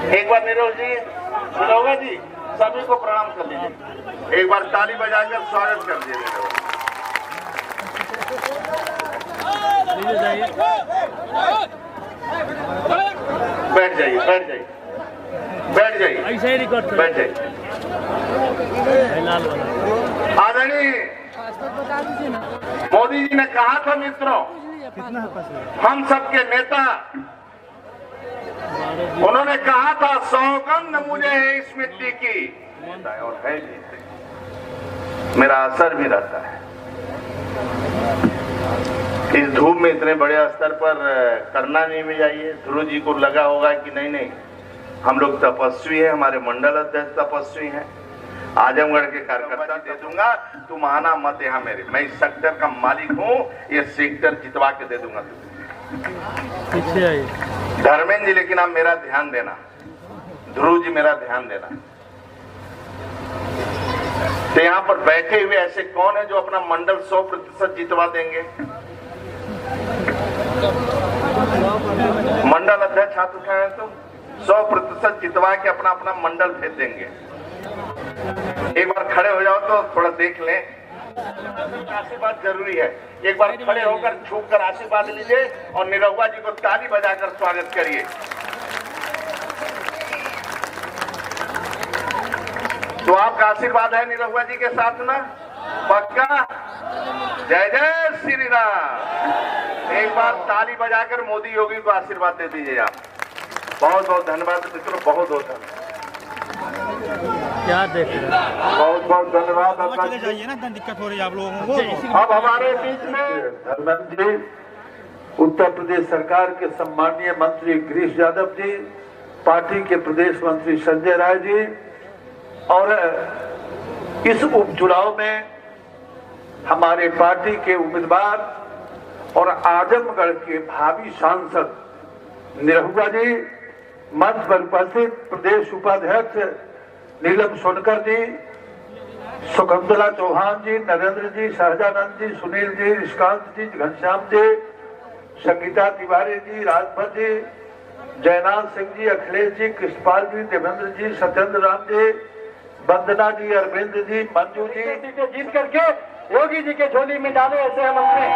एक बार नीरज जी, निरहुआ जी सभी को प्रणाम कर लीजिए। एक बार ताली बजाकर स्वागत कर दीजिए। बैठ जाइए, बैठ जाइए, बैठ जाइए, ऐसे ही रिकॉर्ड बैठ जाइए। आदरणीय मोदी जी ने कहा था मित्रों, हम सबके नेता, उन्होंने कहा था सौगंध मुझे है इस मिट्टी की, और है भी, मेरा असर भी रहता है। इस धूप में इतने बड़े स्तर पर करना नहीं में जाइए। ध्रुव जी को लगा होगा कि नहीं नहीं हम लोग तपस्वी हैं, हमारे मंडल अध्यक्ष तपस्वी हैं, आजमगढ़ के कार्यकर्ता दे दूंगा, तुम आना मत यहाँ मेरे, मैं इस सेक्टर का मालिक हूँ, ये सेक्टर जितवा के दे दूंगा धर्मेंद्र जी। लेकिन आप मेरा ध्यान देना, ध्रुव जी मेरा ध्यान देना। तो यहाँ पर बैठे हुए ऐसे कौन है जो अपना मंडल 100% जितवा देंगे? मंडल अध्यक्ष हाथ उठाए तो 100% जितवा के अपना अपना मंडल भेज देंगे। एक बार खड़े हो जाओ तो थोड़ा देख लें, आशीर्वाद जरूरी है। एक बार खड़े होकर झुककर आशीर्वाद लीजिए और निरहुआ जी को ताली बजाकर स्वागत करिए। तो आपका आशीर्वाद है निरहुआ जी के साथ ना? पक्का? जय जय श्री राम। एक बार ताली बजाकर मोदी योगी को आशीर्वाद दे दीजिए आप। बहुत बहुत धन्यवाद मित्रों, बहुत बहुत धन्यवाद। क्या देख रहे हैं? बहुत बहुत धन्यवाद। चले जाइए ना, इतना दिक्कत हो रही है आप लोगों को। अब हमारे बीच में धर्मेंद्र जी, उत्तर प्रदेश सरकार के सम्मानीय मंत्री गिरीश यादव जी, पार्टी के प्रदेश मंत्री संजय राय जी, और इस उपचुनाव में हमारे पार्टी के उम्मीदवार और आजमगढ़ के भावी सांसद निरहुआ जी, मंच पर उपस्थित प्रदेश उपाध्यक्ष नीलम सोनकर जी, सुकंदला चौहान जी, नरेंद्र जी, सहजानंद जी, सुनील जी, निष्कांत जी, घनश्याम जी, संगीता तिवारी जी, राजभर जी, जयनाथ सिंह जी, अखिलेश जी, कृष्णपाल जी, देवेंद्र जी, सत्येंद्र राम जी, वंदना जी, अरविंद जी, मंजू जी के जीत करके योगी जी के झोली में डाले, ऐसे हम अपने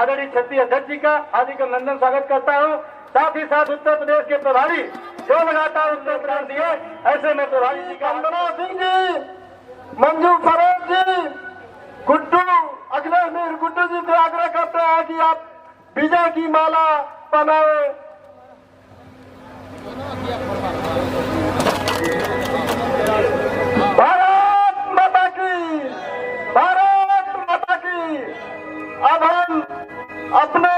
आदरणीय छत्तीस अध्यक्ष जी का हार्दिक अभिनंदन स्वागत करता हूँ। साथ ही साथ उत्तर प्रदेश के प्रभारी जो लगातार उत्तर प्रदेश दिए, ऐसे में प्रभारी जी का वंदना सिंह जी, मंजू फरोज जी, गुड्डू, अखिलेश मीर गुड्डू जी से आग्रह करते हैं कि आप विजय की माला पहनाए। भारत माता की, भारत माता की। अब हम अपने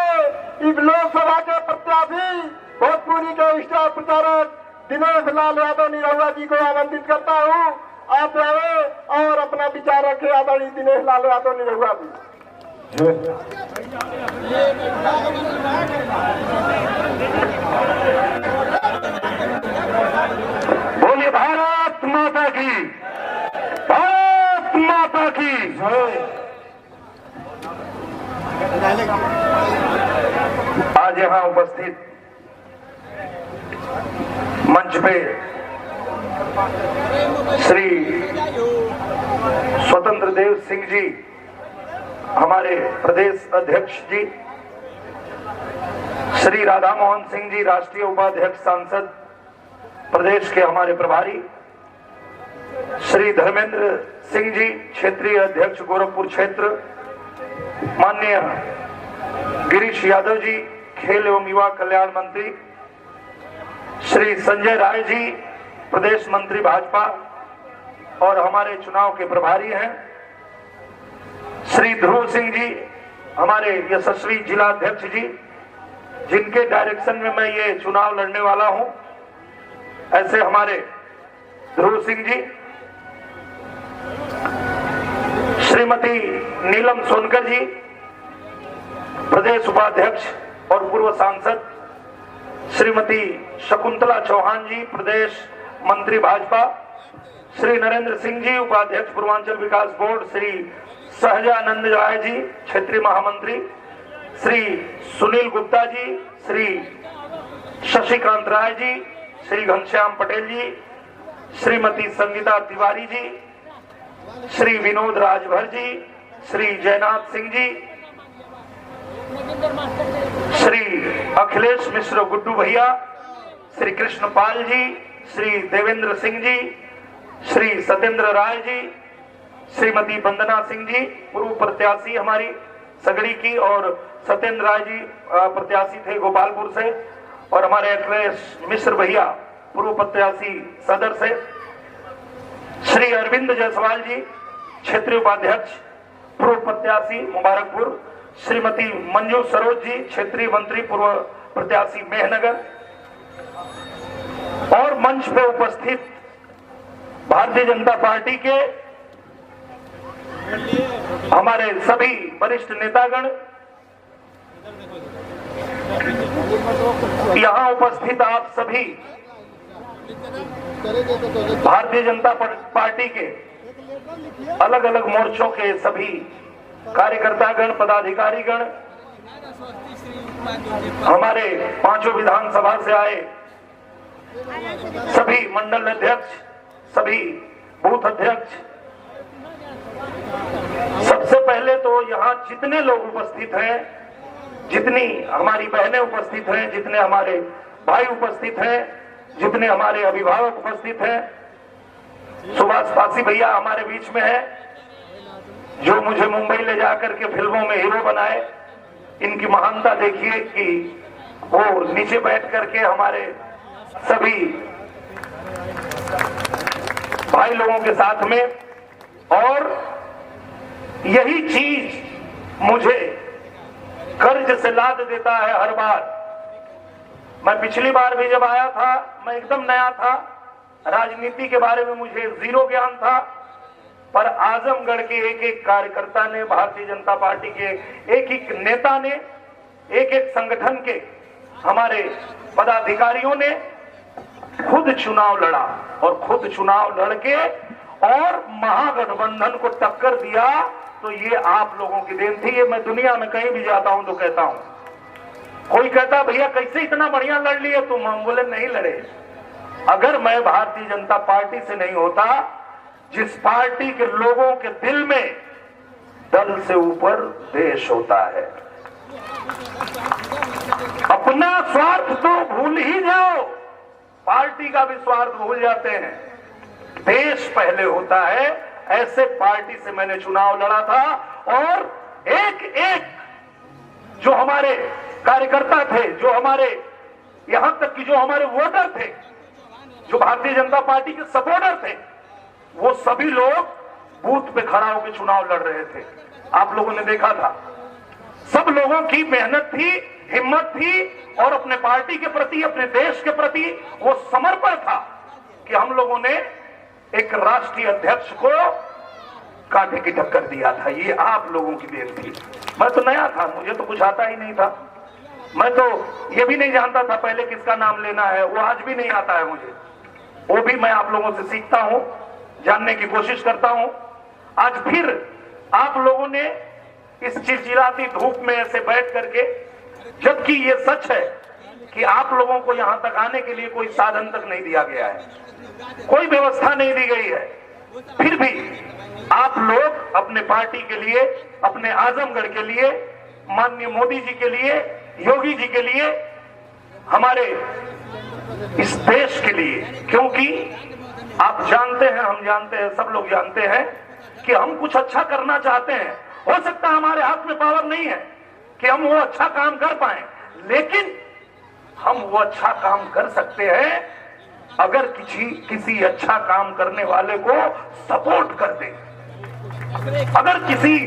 लोकसभा के प्रत्याशी भोजपुरी के स्टार प्रचारक दिनेश लाल यादव निरहुआ जी को आमंत्रित करता हूँ। आप आए और अपना विचार रखे आदरणीय दिनेश लाल यादव निरहुआ जी। बोलिए भारत माता की, भारत माता की। आज यहाँ उपस्थित मंच पे श्री स्वतंत्र देव सिंह जी, हमारे प्रदेश अध्यक्ष जी, श्री राधा मोहन सिंह जी, राष्ट्रीय उपाध्यक्ष सांसद प्रदेश के हमारे प्रभारी, श्री धर्मेंद्र सिंह जी, क्षेत्रीय अध्यक्ष गोरखपुर क्षेत्र, माननीय गिरीश यादव जी, खेल एवं युवा कल्याण मंत्री, श्री संजय राय जी, प्रदेश मंत्री भाजपा और हमारे चुनाव के प्रभारी हैं, श्री ध्रुव सिंह जी, हमारे यशस्वी जिला अध्यक्ष जी, जिनके डायरेक्शन में मैं ये चुनाव लड़ने वाला हूं, ऐसे हमारे ध्रुव सिंह जी, श्रीमती नीलम सोनकर जी, प्रदेश उपाध्यक्ष और पूर्व सांसद, श्रीमती शकुंतला चौहान जी, प्रदेश मंत्री भाजपा, श्री नरेंद्र सिंह जी, उपाध्यक्ष पूर्वांचल विकास बोर्ड, श्री सहजानंद राय जी, क्षेत्रीय महामंत्री, श्री सुनील गुप्ता जी, श्री शशिकांत राय जी, श्री घनश्याम पटेल जी, श्रीमती संगीता तिवारी जी, श्री विनोद राजभर जी, श्री जयनाथ सिंह जी, श्री अखिलेश मिश्र गुड्डू भैया, श्री कृष्णपाल जी, श्री देवेंद्र सिंह जी, श्री सत्येंद्र राय जी, श्रीमती वंदना सिंह जी पूर्व प्रत्याशी हमारी सगड़ी की, और सत्येंद्र राय जी प्रत्याशी थे गोपालपुर से, और हमारे अखिलेश मिश्र भैया पूर्व प्रत्याशी सदर से, श्री अरविंद जायसवाल जी क्षेत्रीय उपाध्यक्ष पूर्व प्रत्याशी मुबारकपुर, श्रीमती मंजू सरोज जी क्षेत्रीय मंत्री पूर्व प्रत्याशी मेहनगर, और मंच पे उपस्थित भारतीय जनता पार्टी के हमारे सभी वरिष्ठ नेतागण, यहां उपस्थित आप सभी भारतीय जनता पार्टी के अलग अलग मोर्चों के सभी कार्यकर्तागण, पदाधिकारीगण, हमारे पांचों विधानसभा से आए सभी मंडल अध्यक्ष, सभी बूथ अध्यक्ष, सबसे पहले तो यहाँ जितने लोग उपस्थित हैं, जितनी हमारी बहनें उपस्थित हैं, जितने हमारे भाई उपस्थित हैं, जितने हमारे अभिभावक उपस्थित हैं, सुभाष पासी भैया हमारे बीच में है जो मुझे मुंबई ले जाकर के फिल्मों में हीरो बनाए। इनकी महानता देखिए कि वो नीचे बैठ करके हमारे सभी भाई लोगों के साथ में, और यही चीज मुझे कर्ज से लाद देता है हर बार। मैं पिछली बार भी जब आया था, मैं एकदम नया था, राजनीति के बारे में मुझे जीरो ज्ञान था, पर आजमगढ़ के एक एक कार्यकर्ता ने, भारतीय जनता पार्टी के एक एक नेता ने, एक एक संगठन के हमारे पदाधिकारियों ने खुद चुनाव लड़ा, और खुद चुनाव लड़के और महागठबंधन को टक्कर दिया। तो ये आप लोगों की देन थी। ये मैं दुनिया में कहीं भी जाता हूं तो कहता हूं, कोई कहता भैया कैसे इतना बढ़िया लड़ लिए तुम, हम बोले नहीं लड़े। अगर मैं भारतीय जनता पार्टी से नहीं होता, जिस पार्टी के लोगों के दिल में दल से ऊपर देश होता है, अपना स्वार्थ तो भूल ही जाओ, पार्टी का भी स्वार्थ भूल जाते हैं, देश पहले होता है, ऐसे पार्टी से मैंने चुनाव लड़ा था। और एक एक जो हमारे कार्यकर्ता थे, जो हमारे यहां तक कि जो हमारे वोटर थे, जो भारतीय जनता पार्टी के सपोर्टर थे, वो सभी लोग बूथ पे खड़ा होकर चुनाव लड़ रहे थे। आप लोगों ने देखा था, सब लोगों की मेहनत थी, हिम्मत थी, और अपने पार्टी के प्रति, अपने देश के प्रति वो समर्पण था कि हम लोगों ने एक राष्ट्रीय अध्यक्ष को कांटे की टक्कर दिया था। ये आप लोगों की देन थी। मैं तो नया था, मुझे तो कुछ आता ही नहीं था, मैं तो ये भी नहीं जानता था पहले किसका नाम लेना है, वो आज भी नहीं आता है मुझे, वो भी मैं आप लोगों से सीखता हूं, जानने की कोशिश करता हूं। आज फिर आप लोगों ने इस चिलचिलाती धूप में ऐसे बैठ करके, जबकि ये सच है कि आप लोगों को यहां तक आने के लिए कोई साधन तक नहीं दिया गया है, कोई व्यवस्था नहीं दी गई है, फिर भी आप लोग अपने पार्टी के लिए, अपने आजमगढ़ के लिए, माननीय मोदी जी के लिए, योगी जी के लिए, हमारे इस देश के लिए, क्योंकि आप जानते हैं, हम जानते हैं, सब लोग जानते हैं कि हम कुछ अच्छा करना चाहते हैं। हो सकता है हमारे हाथ में पावर नहीं है कि हम वो अच्छा काम कर पाए, लेकिन हम वो अच्छा काम कर सकते हैं अगर किसी अच्छा काम करने वाले को सपोर्ट कर दे, अगर किसी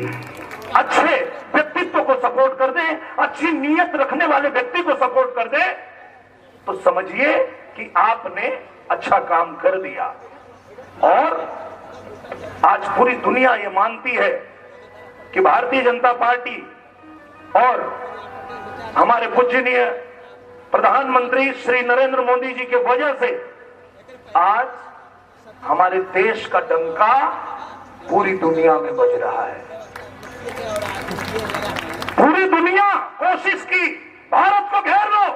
अच्छे व्यक्तित्व को सपोर्ट कर दे, अच्छी नीयत रखने वाले व्यक्ति को सपोर्ट कर दे, तो समझिए कि आपने अच्छा काम कर दिया। और आज पूरी दुनिया ये मानती है कि भारतीय जनता पार्टी और हमारे पूजनीय प्रधानमंत्री श्री नरेंद्र मोदी जी के वजह से आज हमारे देश का डंका पूरी दुनिया में बज रहा है। पूरी दुनिया कोशिश की भारत को घेर लो,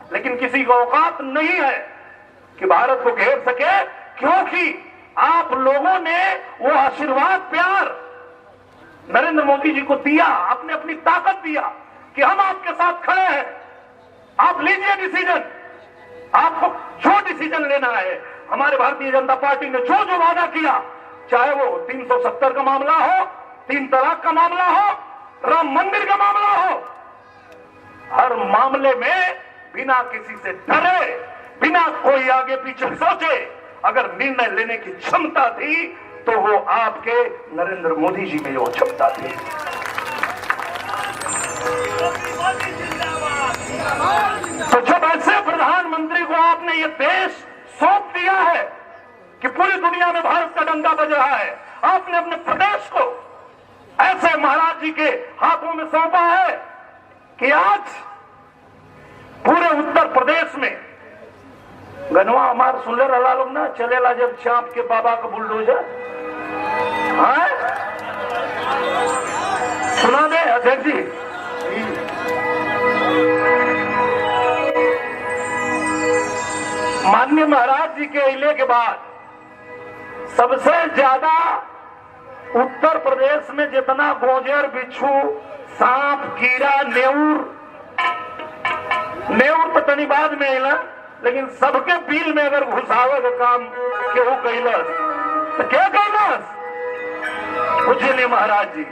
लेकिन किसी को औकात नहीं है कि भारत को घेर सके, क्योंकि आप लोगों ने वो आशीर्वाद प्यार नरेंद्र मोदी जी को दिया, आपने अपनी ताकत दिया कि हम आपके साथ खड़े हैं, आप लीजिए डिसीजन, आपको जो डिसीजन लेना है। हमारे भारतीय जनता पार्टी ने जो जो वादा किया, चाहे वो 370 का मामला हो, 3 तलाक का मामला हो, राम मंदिर का मामला हो, हर मामले में बिना किसी से डरे, बिना कोई आगे पीछे सोचे अगर निर्णय लेने की क्षमता थी तो वो आपके नरेंद्र मोदी जी में वो क्षमता थी। तो जब ऐसे प्रधानमंत्री को आपने ये देश सौंप दिया है कि पूरी दुनिया में भारत का डंका बज रहा है, आपने अपने प्रदेश को ऐसे महाराज जी के हाथों में सौंपा है कि आज पूरे उत्तर प्रदेश में गनवा हमार सुन रहा लोग ना चलेला जब चांप के बाबा का बुलडोजर, सुना दे अध्यक्ष जी। माननीय महाराज जी के इले के बाद सबसे ज्यादा उत्तर प्रदेश में जितना गोजर, बिच्छू, सांप, कीड़ा, नेऊर तो तनी बाद में है ना, लेकिन सबके बिल में अगर घुसावे का काम केहू कैलस तो क्या कैलस पूछे महाराज जी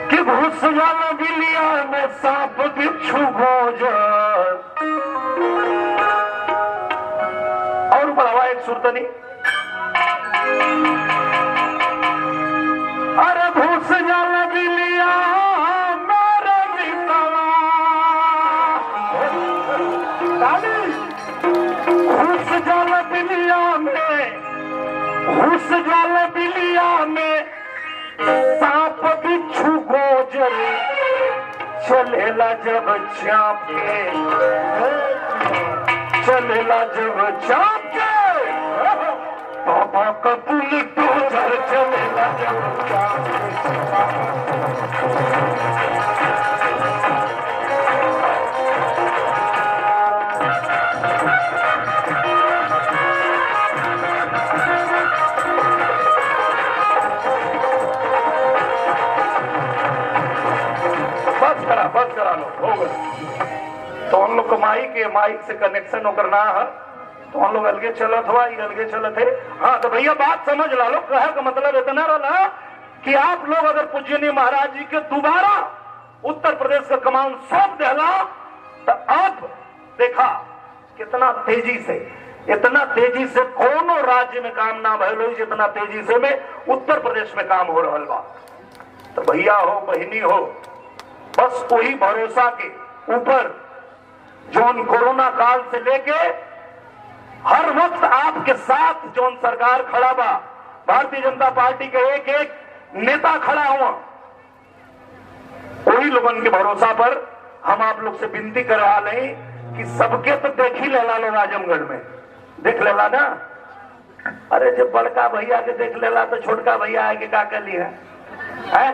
कि घुस जाला बिलिया में सांप, बिच्छू, गोजर। और बढ़ावा एक सुरतनी, अरे घुस जाला बिलिया मेरा मितवा, घुस जाला बिलिया में, घुस जाला बिलिया में सांप, बिच्छू, गोजर, चलेला जब चाप के, चलेला जब चाप के, बाबा का बुलडोजर चलेला जब चाप बस करा लो, हो गए। तो हम लोग को माइक से कनेक्शन करना है, तो हम लोग अलगे चलत हुआ, अलगे चलत है। हाँ तो भैया बात समझ ला लो, कहे का मतलब इतना रहा कि आप लोग अगर पूजनीय महाराज जी के दोबारा उत्तर प्रदेश का कमान सौंप देला तो अब देखा कितना तेजी से, इतना तेजी से कोनो राज्य में काम ना भइल जितना तेजी से में उत्तर प्रदेश में काम हो रहा बा। तो भैया हो, बहिनी हो, बस वही भरोसा के ऊपर जोन कोरोना काल से लेके हर वक्त आपके साथ जोन सरकार खड़ा बा, भारतीय जनता पार्टी के एक एक नेता खड़ा हुआ, वही लोगन के भरोसा पर हम आप लोग से विनती कर रहा नहीं कि सबके तो देख ही लेला लोग आजमगढ़ में देख लेला ना। अरे जब बड़का भैया के देख लेला तो छोटका भैया आके का कर लिया है?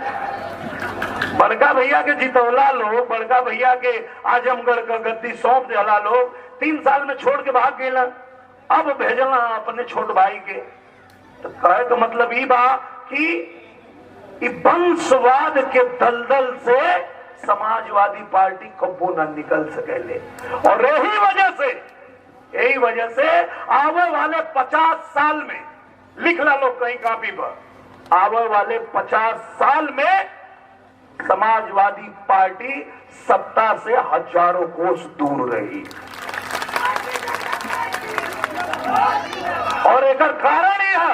बड़का भैया के जितौला लोग, बड़का भैया के आजमगढ़ का गद्दी सौंप दिला लोग, 3 साल में छोड़ के भाग गए, अब भेजना अपने छोट भाई के। तो कहे का मतलब ये बा कि वंशवाद के दलदल से समाजवादी पार्टी कबो न निकल सकेले। और यही वजह से आवे वाले 50 साल में, लिख ला लो कहीं कापी पर, आवे वाले 50 साल में समाजवादी पार्टी सत्ता से हजारों कोस दूर रही। और एक कारण यह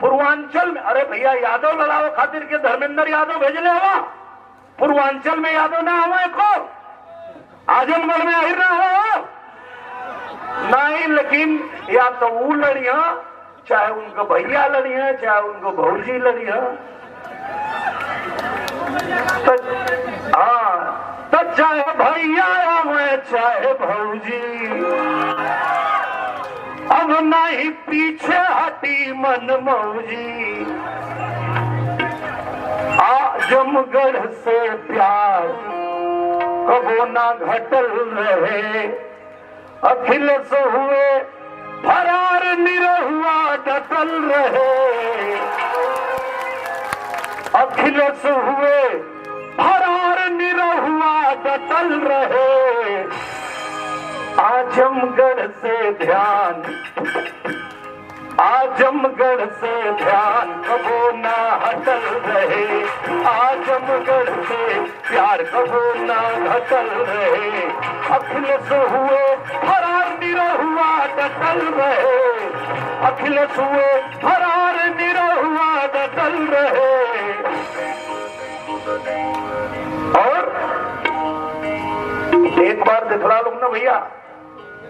पूर्वांचल में, अरे भैया यादव लड़ाओ खातिर के धर्मेंद्र यादव भेजले हुआ, पूर्वांचल में यादव ना हुआ को, आजमगढ़ में आहिर ना हो नहीं, लेकिन या तो वो लड़िया, चाहे उनको भैया लड़िया, चाहे उनको भौजी लड़िया, तो चाहे भैया मैं चाहे भौजी, अब नहीं पीछे हटी मन मौजी। आजमगढ़ से प्यार कबो ना घटल रहे, अखिलेश हुए अटल रहे, अखिलेश हुए फरार, निरहुआ डटल रहे। आजमगढ़ से ध्यान, आजमगढ़ से ध्यान कबो ना हटल रहे, आजमगढ़ से प्यार कबो ना घटल रहे। अखिलेश हुए फरार, निरहुआ डटल रहे, अखिलेश हुए फरार, निरहुआ डटल रहे। और एक बार दिखला लोग ना भैया,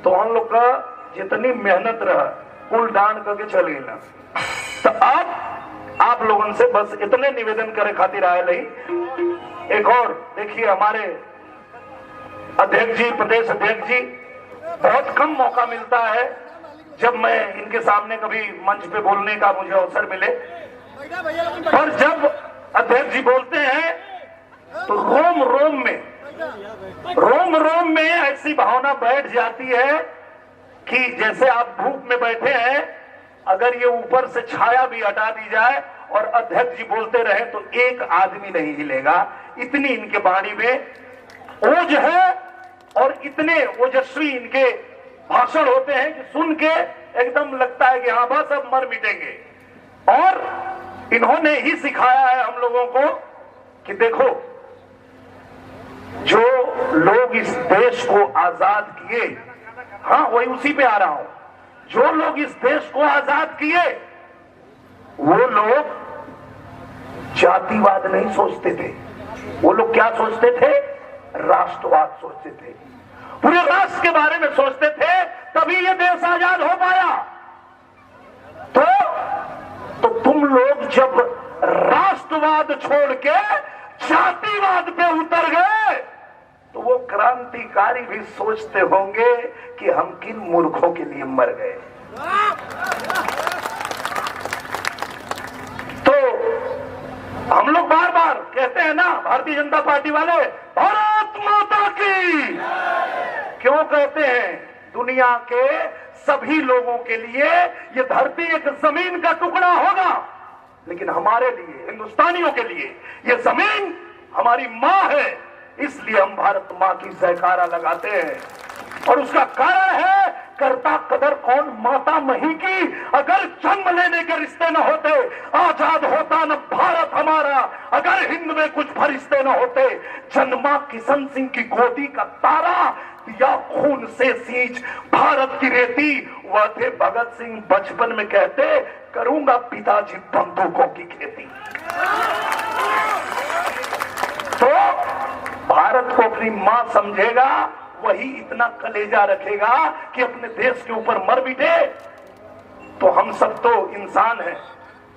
तो हम लोग का जितनी मेहनत रहा कुल दान करके चल गई ना। तो अब आप लोगों से बस इतने निवेदन करे खातिर आए नहीं। एक और देखिए, हमारे अध्यक्ष जी, प्रदेश अध्यक्ष जी, बहुत कम मौका मिलता है जब मैं इनके सामने कभी मंच पे बोलने का मुझे अवसर मिले, पर जब अध्यक्ष जी बोलते हैं तो रोम रोम में ऐसी भावना बैठ जाती है कि जैसे आप धूप में बैठे हैं, अगर ये ऊपर से छाया भी हटा दी जाए और अध्यक्ष जी बोलते रहे तो एक आदमी नहीं हिलेगा। इतनी इनके वाणी में ओज है और इतने ओजस्वी इनके भाषण होते हैं कि सुन के एकदम लगता है कि हाँ बस अब मर मिटेंगे। और इन्होंने ही सिखाया है हम लोगों को कि देखो, जो लोग इस देश को आजाद किए, हाँ वही उसी पे आ रहा हूं, जो लोग इस देश को आजाद किए वो लोग जातिवाद नहीं सोचते थे, वो लोग क्या सोचते थे? राष्ट्रवाद सोचते थे, पूरे राष्ट्र के बारे में सोचते थे, तभी ये देश आजाद हो पाया। तो तुम लोग जब राष्ट्रवाद छोड़ के जातिवाद पे उतर गए तो वो क्रांतिकारी भी सोचते होंगे कि हम किन मूर्खों के लिए मर गए। तो हम लोग बार बार कहते हैं ना, भारतीय जनता पार्टी वाले, भारत माता की। क्यों कहते हैं? दुनिया के सभी लोगों के लिए ये धरती एक जमीन का टुकड़ा होगा, लेकिन हमारे लिए, हिंदुस्तानियों के लिए, ये जमीन हमारी मां है। इसलिए हम भारत मां की जयकारा लगाते हैं। और उसका कारण है, करता कदर कौन माता मही की। अगर जन्म लेने के रिश्ते न होते, आजाद होता न भारत हमारा। अगर हिंद में कुछ फरिश्ते न होते, जन्मा किशन सिंह की गोदी का तारा, या खून से सींच भारत की रेती। वह थे भगत सिंह, बचपन में कहते, करूंगा पिताजी बंदूकों की खेती। तो भारत को अपनी मां समझेगा, वही इतना कलेजा रखेगा कि अपने देश के ऊपर मर मिटे। तो हम सब तो इंसान हैं,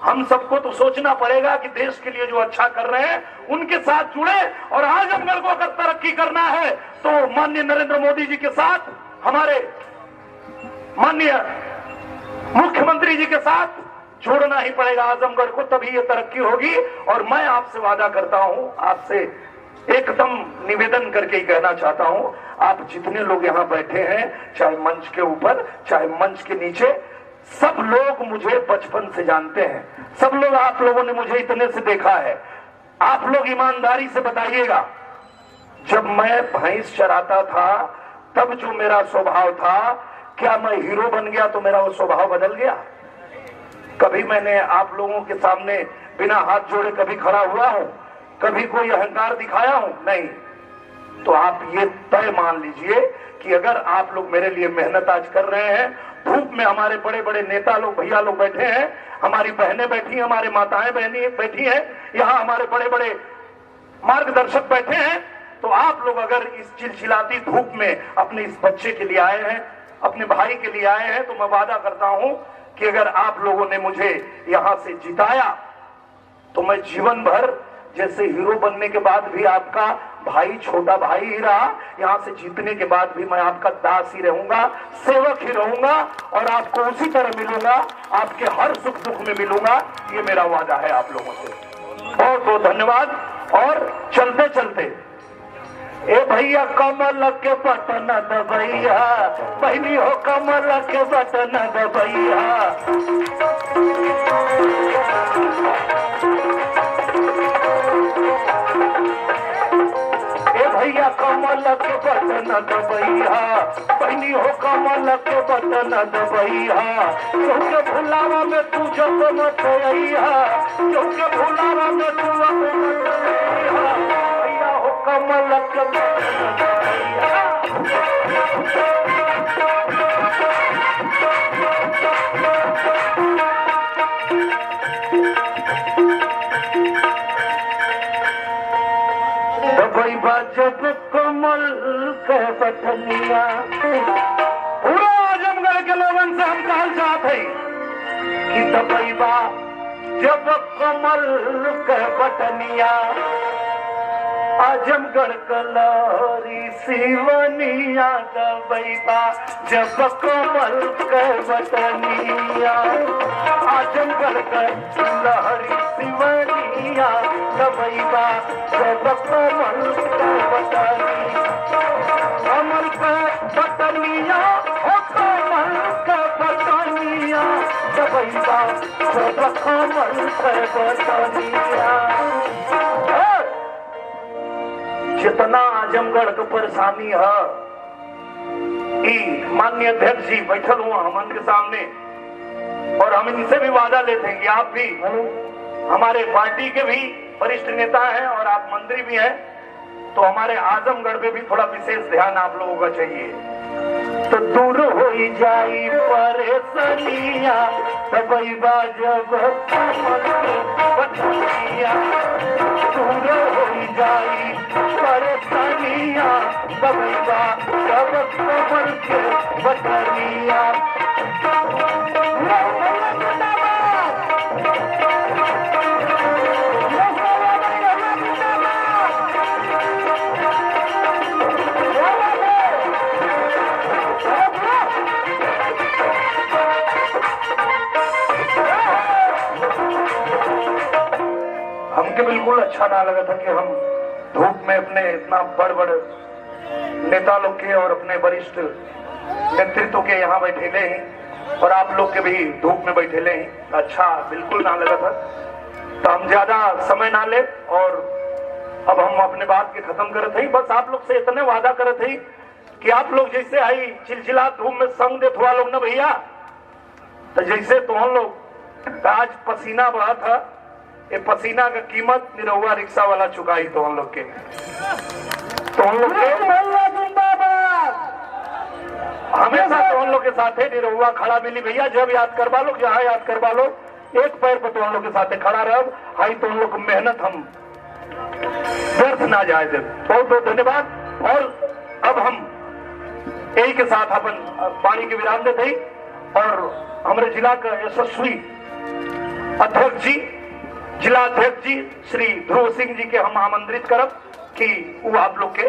हम सबको तो सोचना पड़ेगा कि देश के लिए जो अच्छा कर रहे हैं उनके साथ जुड़े। और आजमगढ़ को अगर तरक्की करना है तो माननीय नरेंद्र मोदी जी के साथ, हमारे माननीय मुख्यमंत्री जी के साथ जोड़ना ही पड़ेगा आजमगढ़ को, तभी ये तरक्की होगी। और मैं आपसे वादा करता हूं, आपसे एकदम निवेदन करके ही कहना चाहता हूं, आप जितने लोग यहां बैठे हैं, चाहे मंच के ऊपर चाहे मंच के नीचे, सब लोग मुझे बचपन से जानते हैं। सब लोग, आप लोगों ने मुझे इतने से देखा है। आप लोग ईमानदारी से बताइएगा, जब मैं भैंस चराता था तब जो मेरा स्वभाव था, क्या मैं हीरो बन गया तो मेरा वो स्वभाव बदल गया? कभी मैंने आप लोगों के सामने बिना हाथ जोड़े कभी खड़ा हुआ हूं? कभी कोई अहंकार दिखाया हूं? नहीं। तो आप ये तय मान लीजिए कि अगर आप लोग मेरे लिए मेहनत आज कर रहे हैं, धूप में हमारे बड़े बड़े नेता लोग, भैया लोग बैठे हैं, हमारी बहनें बैठी हैं, हमारी माताएं बहनी बैठी हैं, यहाँ हमारे बड़े बड़े मार्गदर्शक बैठे हैं, तो आप लोग अगर इस चिलचिलाती धूप में अपने इस बच्चे के लिए आए हैं, अपने भाई के लिए आए हैं, तो मैं वादा करता हूं कि अगर आप लोगों ने मुझे यहां से जिताया तो मैं जीवन भर, जैसे हीरो बनने के बाद भी आपका भाई, छोटा भाई ही रहा, यहां से जीतने के बाद भी मैं आपका दास ही रहूंगा, सेवक ही रहूंगा, और आपको उसी तरह मिलूंगा, आपके हर सुख दुख में मिलूंगा। ये मेरा वादा है आप लोगों से। बहुत बहुत धन्यवाद। और चलते चलते ए भैया कमल के बटन दबैया, बहनी हो कमल के बटन दबैया। ए भैया कमल के बटन दबैया, बहनी हो कमल के बटन दबैया। क्योंकि भुलावा में तू जब मत अइहा, क्योंकि भुलावा में तू मत अइहा। भैया हो कमल के बटन दबैया। दबैबा जब कमल के बटनिया, पूरा आजमगढ़ के लोगन से हम कहल चाहते कि दबैबा जब कमल के बटनिया, आजमगढ़ कलहरी सिवनिया। दबैबा जब कमल के बटनिया, आजमगढ़ कलहरी सिवनिया। दबैबा जब कमल के बटनिया, कमल के बटनिया हो कमल के बटनिया। दबैबा जब कमल के बटनिया। जितना आजमगढ़ की परेशानी है, माननीय अध्यक्ष जी बैठल हुआ हमन के सामने, और हम इनसे भी वादा लेते हैं कि आप भी हमारे पार्टी के भी वरिष्ठ नेता हैं और आप मंत्री भी हैं, तो हमारे आजमगढ़ में भी थोड़ा विशेष ध्यान आप लोगों का चाहिए। तो दूर हो जाई परेशानियां, दबैबा जब कमल के बटनिया। दूर हो जाई परेशानियां, दबैबा जब कमल के बटनिया। हमके बिल्कुल अच्छा ना लगा था कि हम धूप में अपने इतना बड़ नेता लोग के और अपने वरिष्ठ नेतृत्व के यहाँ बैठेले हैं, और आप लोग के भी धूप में बैठेले हैं। अच्छा बिल्कुल ना लगा था। तो हम ज्यादा समय ना ले, और अब हम अपने बात के खत्म करते हैं। बस आप लोग से इतने वादा करते हैं कि आप लोग जैसे आई चिलचिला धूप में संग देत हुआ लोग ना भैया, तो जैसे तो हम लोग आज पसीना बहा था, ये पसीना का कीमत निरहुआ रिक्शा वाला चुकाई तो हम लोग के, तो हम लोग के हमेशा तो हम लोग के साथ निरहुआ खड़ा मिली भैया। जब याद करवा लो, जहाँ याद करवा लो, एक पैर पर तो हम लोग के साथ खड़ा रह। हाई तो हम लोग मेहनत हम व्यर्थ ना जाए दे। बहुत बहुत धन्यवाद। और अब हम यही के साथ अपन वाणी के विराम देते ही, और हमारे जिला का यशस्वी अध्यक्ष जी, जिला अध्यक्ष जी श्री ध्रुव सिंह जी के हम आमंत्रित करब कि वो आप लोग के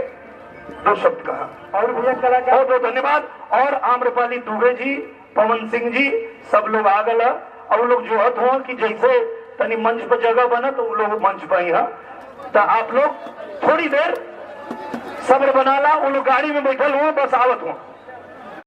दो शब्द कहा। और बहुत बहुत धन्यवाद। और आम्रपाली दुबे जी, पवन सिंह जी, सब लोग आ गए, और लोग जो हत हो कि जैसे तनी मंच पर जगह बना तो वो लोग मंच पर ही है। तो आप लोग थोड़ी देर सब्र बना ला, वो लोग गाड़ी में बैठल हुआ, बस आवत हुआ।